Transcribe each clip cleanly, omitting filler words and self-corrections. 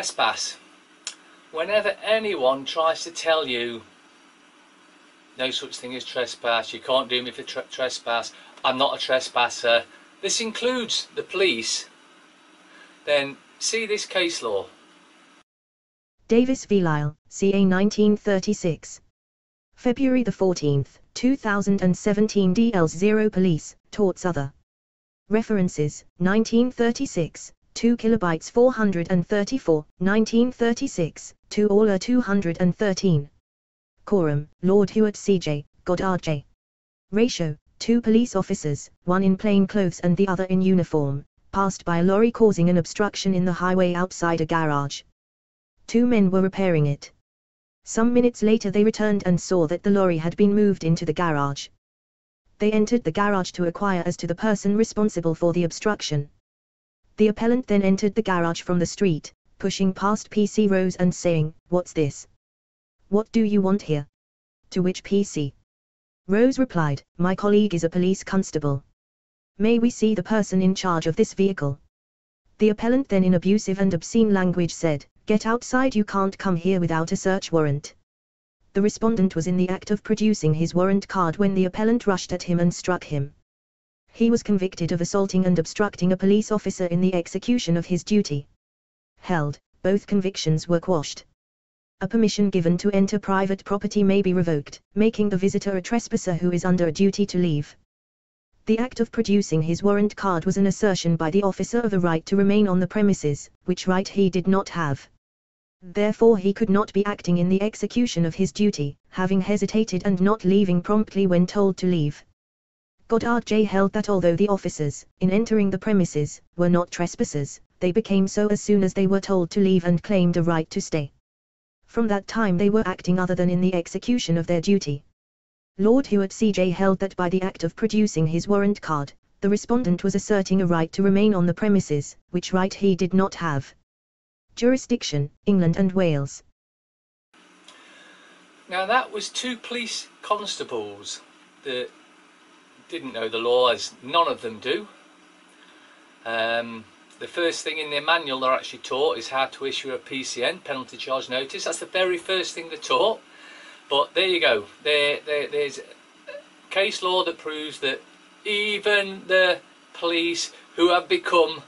trespass. Whenever anyone tries to tell you no such thing as trespass, you can't do me for trespass, I'm not a trespasser, this includes the police, then see this case law. Davis v. Lyle, CA 1936. February the 14th, 2017. DLs 0 Police, Torts Other. References, 1936, 2 kilobytes 434, 1936, 2 Aula 213. Quorum, Lord Hewitt C.J., Goddard J. Ratio, 2 police officers, one in plain clothes and the other in uniform, passed by a lorry causing an obstruction in the highway outside a garage. 2 men were repairing it. Some minutes later they returned and saw that the lorry had been moved into the garage. They entered the garage to inquire as to the person responsible for the obstruction. The appellant then entered the garage from the street, pushing past PC Rose and saying, "What's this? What do you want here?" To which PC Rose replied, "My colleague is a police constable. May we see the person in charge of this vehicle?" The appellant then in abusive and obscene language said, "Get outside, you can't come here without a search warrant." The respondent was in the act of producing his warrant card when the appellant rushed at him and struck him. He was convicted of assaulting and obstructing a police officer in the execution of his duty. Held, both convictions were quashed. A permission given to enter private property may be revoked, making the visitor a trespasser who is under a duty to leave. The act of producing his warrant card was an assertion by the officer of a right to remain on the premises, which right he did not have. Therefore he could not be acting in the execution of his duty, having hesitated and not leaving promptly when told to leave. Goddard J. held that although the officers, in entering the premises, were not trespassers, they became so as soon as they were told to leave and claimed a right to stay. From that time they were acting other than in the execution of their duty. Lord Hewitt C.J. held that by the act of producing his warrant card, the respondent was asserting a right to remain on the premises, which right he did not have. Jurisdiction, England and Wales. Now that was 2 police constables that didn't know the law, as none of them do. The first thing in their manual they're actually taught is how to issue a PCN, penalty charge notice. That's the very first thing they're taught. But there you go. There's case law that proves that even the police who have become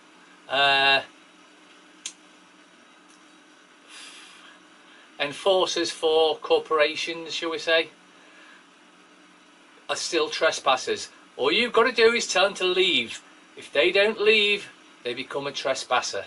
enforcers for corporations, shall we say, are still trespassers. All you've got to do is tell them to leave. If they don't leave, they become a trespasser.